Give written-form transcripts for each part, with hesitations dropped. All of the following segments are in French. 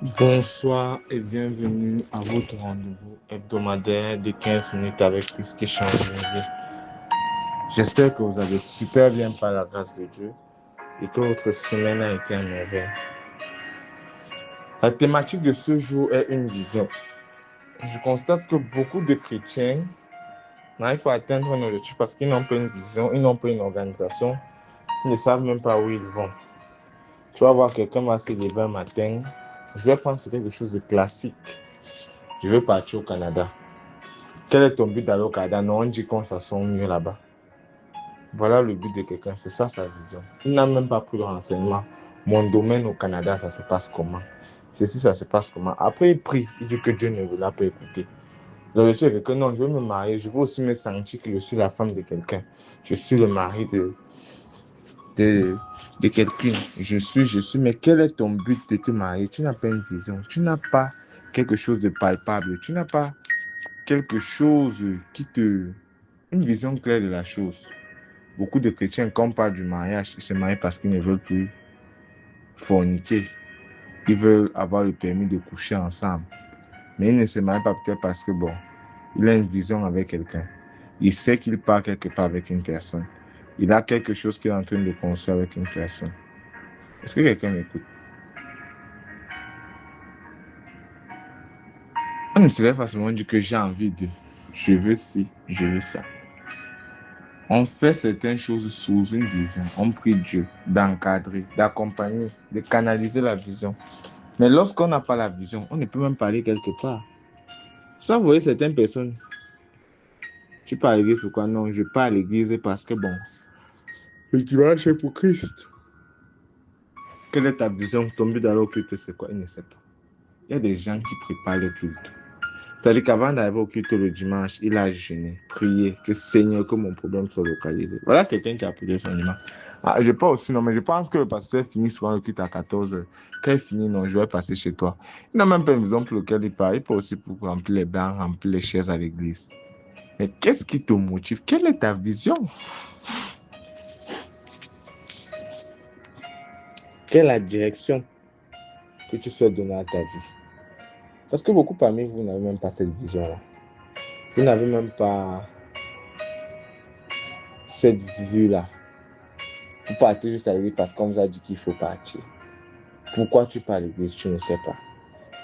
Bonsoir et bienvenue à votre rendez-vous hebdomadaire de 15 minutes avec Christ qui change vos vies. J'espère que vous avez super bien par la grâce de Dieu et que votre semaine a été en merveille. La thématique de ce jour est une vision. Je constate que beaucoup de chrétiens n'arrivent pas à atteindre un objectif parce qu'ils n'ont pas une vision, ils n'ont pas une organisation, ils ne savent même pas où ils vont. Tu vas voir quelqu'un va se lever un matin, je vais prendre quelque chose de classique. Je veux partir au Canada. Quel est ton but d'aller au Canada? Non, on dit qu'on s'assoit mieux là-bas. Voilà le but de quelqu'un, c'est ça sa vision. Il n'a même pas pris le renseignement. Mon domaine au Canada, ça se passe comment? Ceci, ça se passe comment? Après, il prie, il dit que Dieu ne veut pas écouter. Donc, je suis quelqu'un, non, je veux me marier, je veux aussi me sentir que je suis la femme de quelqu'un. Je suis le mari de quelqu'un. Je suis, mais quel est ton but de te marier? Tu n'as pas une vision, tu n'as pas quelque chose de palpable, tu n'as pas quelque chose qui te... une vision claire de la chose. Beaucoup de chrétiens, quand on parle du mariage, ils se marient parce qu'ils ne veulent plus forniquer. Ils veulent avoir le permis de coucher ensemble. Mais ils ne se marient pas peut-être parce que, bon, il a une vision avec quelqu'un. Il sait qu'il part quelque part avec une personne. Il a quelque chose qu'il est en train de construire avec une personne. Est-ce que quelqu'un m'écoute? On ne se lève facilement dit que j'ai envie de... Je veux ci, je veux ça. On fait certaines choses sous une vision. On prie Dieu d'encadrer, d'accompagner, de canaliser la vision. Mais lorsqu'on n'a pas la vision, on ne peut même pas aller quelque part. Ça, vous voyez certaines personnes. Tu pars à l'église, pourquoi? Non, je pars à l'église parce que bon, tu vas chez pour Christ. Quelle est ta vision? Ton but d'aller au culte, c'est quoi? Il ne sait pas. Il y a des gens qui préparent le culte. C'est-à-dire qu'avant d'arriver au culte le dimanche, il a jeûné, prié, que Seigneur, que mon problème soit localisé. Voilà quelqu'un qui a prié son dimanche. Ah, je pense aussi, non, mais je pense que le pasteur finit souvent le culte à 14h. Quand il finit, non, je vais passer chez toi. Il n'a même pas une vision pour laquelle il part. Il peut aussi pour remplir les bancs, remplir les chaises à l'église. Mais qu'est-ce qui te motive? Quelle est ta vision? Quelle est la direction que tu souhaites donner à ta vie? Parce que beaucoup parmi vous n'avez même pas cette vision-là. Vous n'avez même pas cette vue-là. Vous partez juste à l'église parce qu'on vous a dit qu'il faut partir. Pourquoi tu pars à l'église? Tu ne sais pas.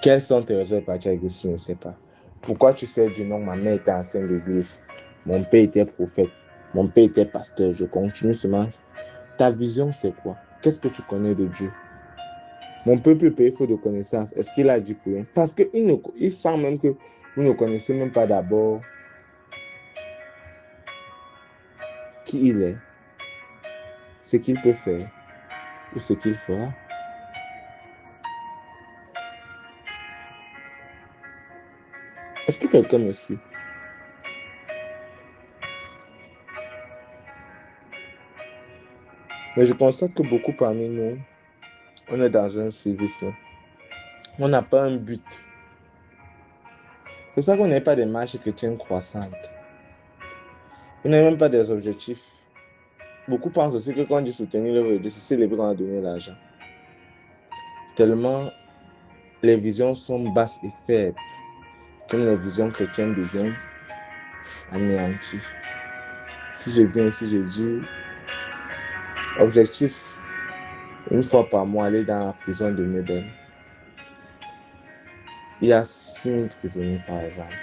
Quelles sont tes raisons de partir à l'église? Tu ne sais pas. Pourquoi tu sais du nom? Ma mère était ancienne d'église. Mon père était prophète. Mon père était pasteur. Je continue seulement. Ta vision, c'est quoi? Qu'est-ce que tu connais de Dieu? Mon peuple paye faute de connaissance. Est-ce qu'il a dit pour rien? Parce qu'il sent même que vous ne connaissez même pas d'abord qui il est, ce qu'il peut faire ou ce qu'il fera. Est-ce que quelqu'un me suit? Mais je constate que beaucoup parmi nous, on est dans un suivisme. On n'a pas un but. C'est pour ça qu'on n'est pas des marches chrétiennes croissantes. On n'a même pas des objectifs. Beaucoup pensent aussi que quand on dit soutenir l'œuvre de Dieu, c'est célébrer qu'on a donné l'argent. Tellement les visions sont basses et faibles, comme les visions chrétiennes deviennent anéanties. Si je viens ici, je dis, objectif, une fois par mois, aller dans la prison de Médène. Il y a 6000 prisonniers, par exemple.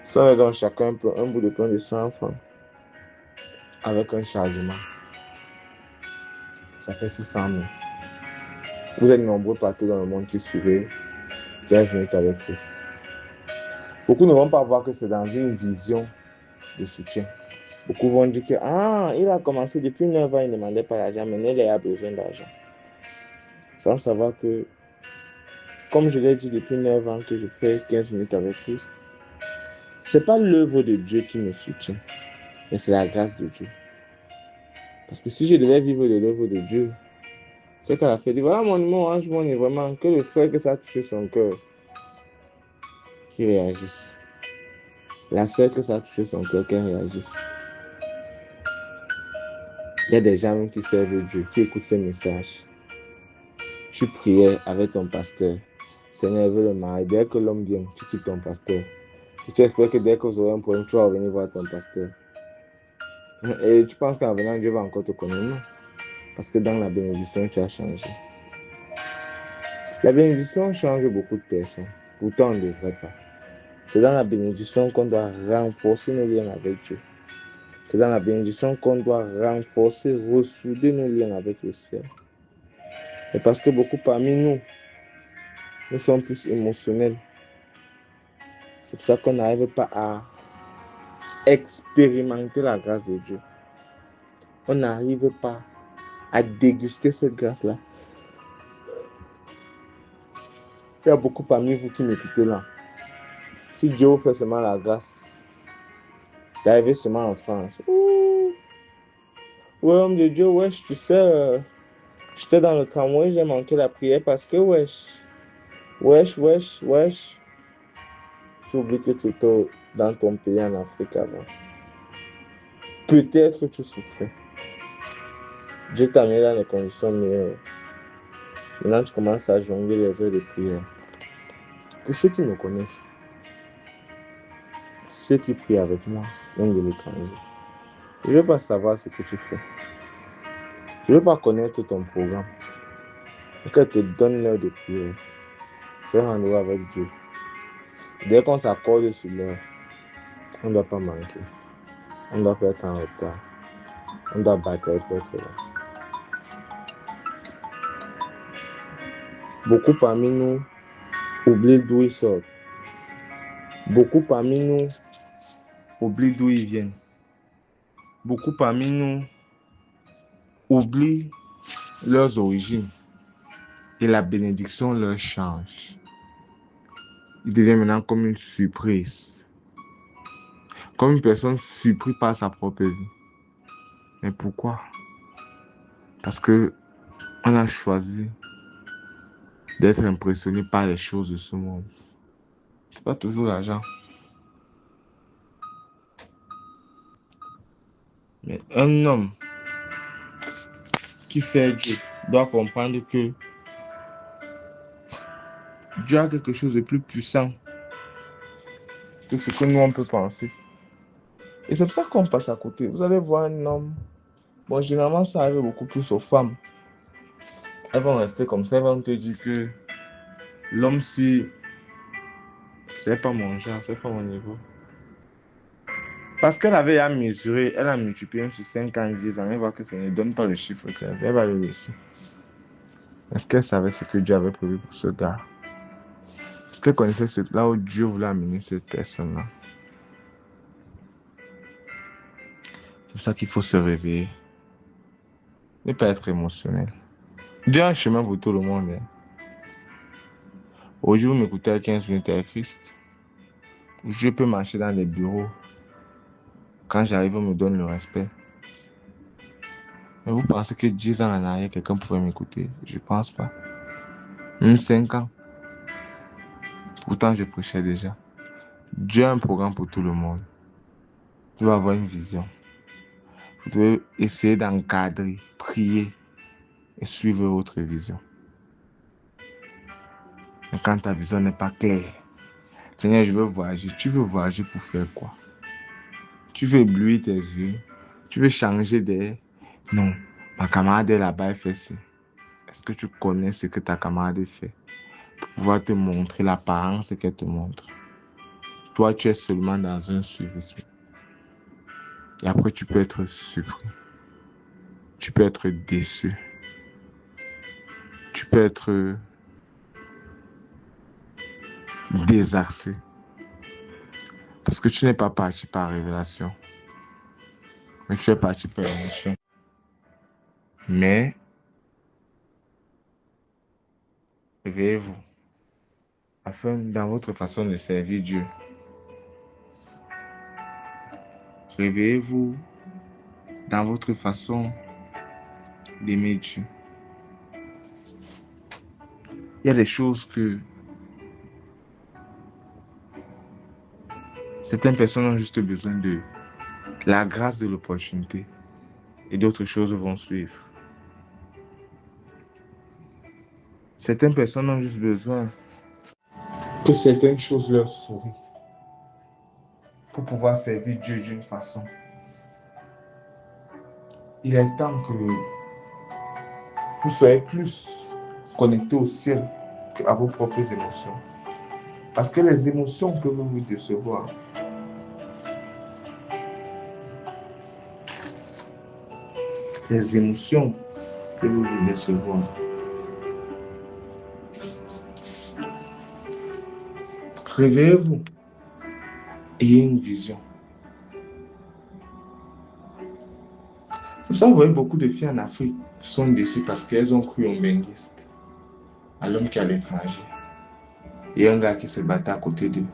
Ça leur donne chacun un bout de pain de 100 francs avec un chargement. Ça fait 600 000. Vous êtes nombreux partout dans le monde qui suivez 15 minutes avec Christ. Beaucoup ne vont pas voir que c'est dans une vision de soutien. Beaucoup vont dire que il a commencé depuis 9 ans, il ne demandait pas l'argent, mais il a besoin d'argent. Sans savoir que, comme je l'ai dit depuis 9 ans que je fais 15 minutes avec Christ, ce n'est pas l'œuvre de Dieu qui me soutient, mais c'est la grâce de Dieu. Parce que si je devais vivre de l'œuvre de Dieu, c'est qu'elle a fait dire, voilà mon ange, mon est vraiment que le frère que ça a touché son cœur, qui réagisse. La sœur que ça a touché son cœur, qu'elle réagisse. Il y a des gens qui servent Dieu, qui écoutent ces messages. Tu priais avec ton pasteur. s'énerver le mari. Dès que l'homme vient, tu quittes ton pasteur. Et tu espères que dès que vous aurez un problème, tu vas revenir voir ton pasteur. Et tu penses qu'en venant, Dieu va encore te connaître? Non. Parce que dans la bénédiction, tu as changé. La bénédiction change beaucoup de personnes. Pourtant, on ne devrait pas. C'est dans la bénédiction qu'on doit renforcer nos liens avec Dieu. C'est dans la bénédiction qu'on doit renforcer, ressouder nos liens avec le ciel. Et parce que beaucoup parmi nous sommes plus émotionnels. C'est pour ça qu'on n'arrive pas à expérimenter la grâce de Dieu. On n'arrive pas à déguster cette grâce-là. Il y a beaucoup parmi vous qui m'écoutez là. Si Dieu vous fait seulement la grâce d'arriver seulement en France. Ouais, homme de Dieu, wesh, tu sais, j'étais dans le tramway, j'ai manqué la prière parce que wesh. Tu oublies que tu étais dans ton pays en Afrique avant. Peut-être que tu souffrais. Dieu t'a mis dans les conditions meilleures. Maintenant, tu commences à jongler les heures de prière. Pour ceux qui me connaissent, ceux qui prient avec moi, même de l'étranger, je ne veux pas savoir ce que tu fais. Je ne veux pas connaître ton programme. Quand tu te donnes l'heure de prière, fais rendez-vous avec Dieu. Dès qu'on s'accorde sur l'heure, on ne doit pas manquer. On ne doit pas être en retard. On doit batailler pour être là. Beaucoup parmi nous oublient d'où ils sortent. Beaucoup parmi nous oublient d'où ils viennent. Beaucoup parmi nous oublient leurs origines. Et la bénédiction leur change. Il devient maintenant comme une surprise. Comme une personne surprise par sa propre vie. Mais pourquoi? Parce que on a choisi d'être impressionné par les choses de ce monde. C'est pas toujours l'argent. Mais un homme qui sert Dieu doit comprendre que Dieu a quelque chose de plus puissant que ce que nous on peut penser. Et c'est pour ça qu'on passe à côté. Vous allez voir un homme. Bon, généralement, ça arrive beaucoup plus aux femmes. Elles vont rester comme ça, elles vont te dire que l'homme, si c'est pas mon genre, c'est pas mon niveau. Parce qu'elle avait à mesurer, elle a multiplié sur 5 ans, 10 ans, elle voit que ça ne donne pas le chiffre clair. Elle va le laisser. Est-ce qu'elle savait ce que Dieu avait prévu pour ce gars? Est-ce qu'elle connaissait là où Dieu voulait amener cette personne-là? C'est pour ça qu'il faut se réveiller. Ne pas être émotionnel. Dieu a un chemin pour tout le monde. Hein. Aujourd'hui, vous m'écoutez à 15 minutes à Christ. Je peux marcher dans les bureaux. Quand j'arrive, on me donne le respect. Mais vous pensez que 10 ans en arrière, quelqu'un pourrait m'écouter? Je pense pas. Même 5 ans. Pourtant, je prêchais déjà. Dieu a un programme pour tout le monde. Tu vas avoir une vision. Vous devez essayer d'encadrer, prier et suivre votre vision. Mais quand ta vision n'est pas claire, Seigneur, je veux voyager. Tu veux voyager pour faire quoi? Tu veux éblouir tes yeux? Tu veux changer d'air? Non. Ma camarade est là-bas, elle fait ça. Est-ce que tu connais ce que ta camarade fait? Pour pouvoir te montrer l'apparence qu'elle te montre. Toi, tu es seulement dans un suivisme. Et après, tu peux être surpris. Tu peux être déçu. Tu peux être désarçé. Parce que tu n'es pas parti par révélation. Mais tu es parti par émotion. Mais, réveillez-vous. Afin, dans votre façon de servir Dieu, réveillez-vous dans votre façon d'aimer Dieu. Il y a des choses que certaines personnes ont juste besoin de la grâce de l'opportunité et d'autres choses vont suivre. Certaines personnes ont juste besoin que certaines choses leur sourient pour pouvoir servir Dieu d'une façon. Il est temps que vous soyez plus connectés au ciel qu'à vos propres émotions. Parce que les émotions peuvent vous décevoir. Les émotions peuvent vous décevoir. Réveillez-vous. Ayez une vision. C'est pour ça que vous voyez beaucoup de filles en Afrique qui sont déçues parce qu'elles ont cru au benguiste, à l'homme qui est à l'étranger. Et un gars qui se battait à côté d'eux.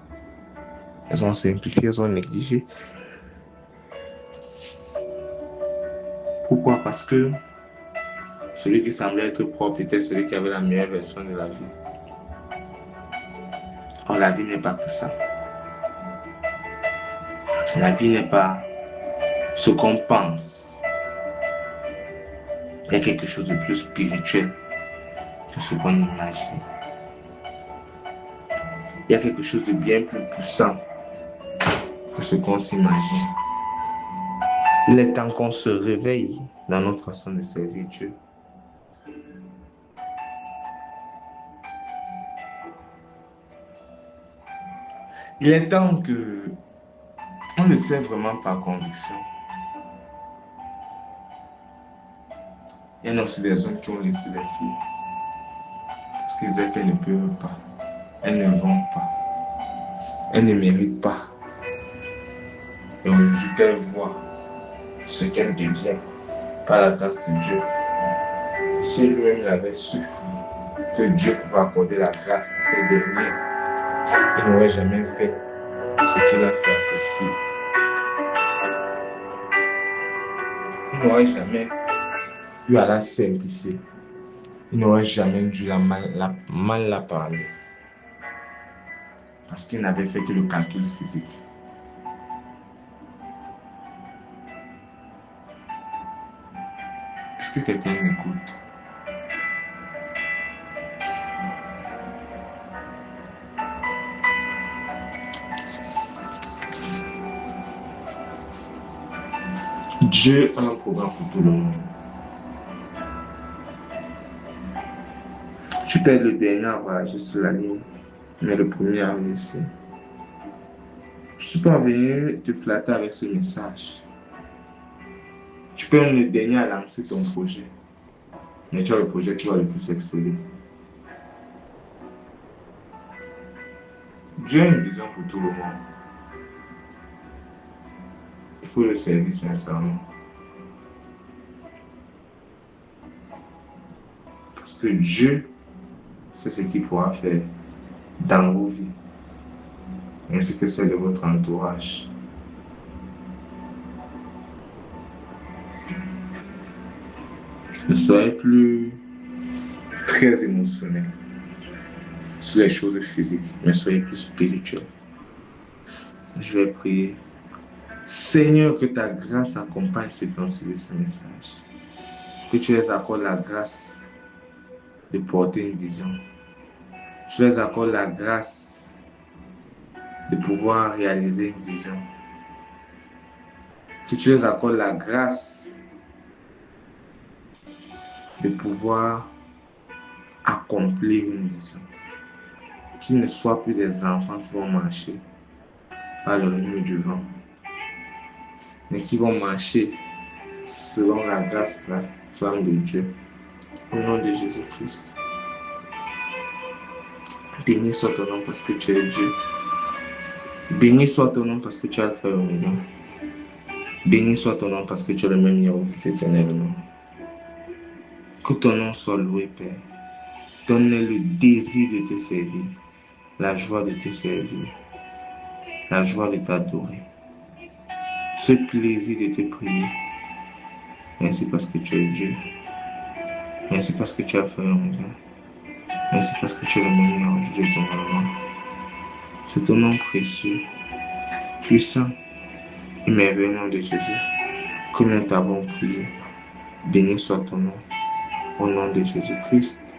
Elles ont simplifié, elles ont négligé. Pourquoi? Parce que celui qui semblait être propre était celui qui avait la meilleure version de la vie. Or, la vie n'est pas que ça. La vie n'est pas ce qu'on pense. Il y a quelque chose de plus spirituel que ce qu'on imagine. Il y a quelque chose de bien plus puissant que ce qu'on s'imagine. Il est temps qu'on se réveille dans notre façon de servir Dieu. Il est temps que on le sait vraiment par conviction. Il y en a aussi des hommes qui ont laissé les filles parce qu'ils disaient qu'elles ne peuvent pas, elles ne vont pas, elles ne méritent pas. Et aujourd'hui qu'elles voient ce qu'elles deviennent par la grâce de Dieu. Si lui-même l'avait su que Dieu pouvait accorder la grâce à ces derniers, il n'aurait jamais fait ce qu'il a fait à ses filles. Il n'aurait jamais eu à la simplifier. Il n'aurait jamais dû mal la parler. Parce qu'il n'avait fait que le calcul physique. Est-ce que quelqu'un m'écoute? Dieu a un programme pour tout le monde. Tu peux être le dernier à voyager sur la ligne, mais le premier à réussir. Tu peux venir te flatter avec ce message. Tu peux être le dernier à lancer ton projet, mais tu as le projet qui va le plus exceller. Dieu a une vision pour tout le monde. Il faut le servir sincèrement. Parce que Dieu sait ce qu'il pourra faire dans vos vies, ainsi que celle de votre entourage. Ne soyez plus très émotionnel sur les choses physiques, mais soyez plus spirituel. Je vais prier. Seigneur, que ta grâce accompagne ceux qui ont suivi ce message. Que tu les accordes la grâce de porter une vision. Tu les accordes la grâce de pouvoir réaliser une vision. Que tu les accordes la grâce de pouvoir accomplir une vision. Qu'ils ne soient plus des enfants qui vont marcher par le rythme du vent, mais qui vont marcher selon la grâce de la flamme de Dieu. Au nom de Jésus-Christ. Béni soit ton nom parce que tu es Dieu. Béni soit ton nom parce que tu as le frère Oméga. Béni soit ton nom parce que tu es le même hier, aujourd'hui, éternellement. Que ton nom soit loué, Père. Donne-nous le désir de te servir, la joie de te servir, la joie de t'adorer, ce plaisir de te prier. Merci parce que tu es Dieu. Merci parce que tu as fait un Oméga. Merci parce que tu es le même hier, aujourd'hui, éternellement. C'est ton nom précieux, puissant et merveilleux nom de Jésus que nous t'avons prié. Béni soit ton nom, au nom de Jésus-Christ.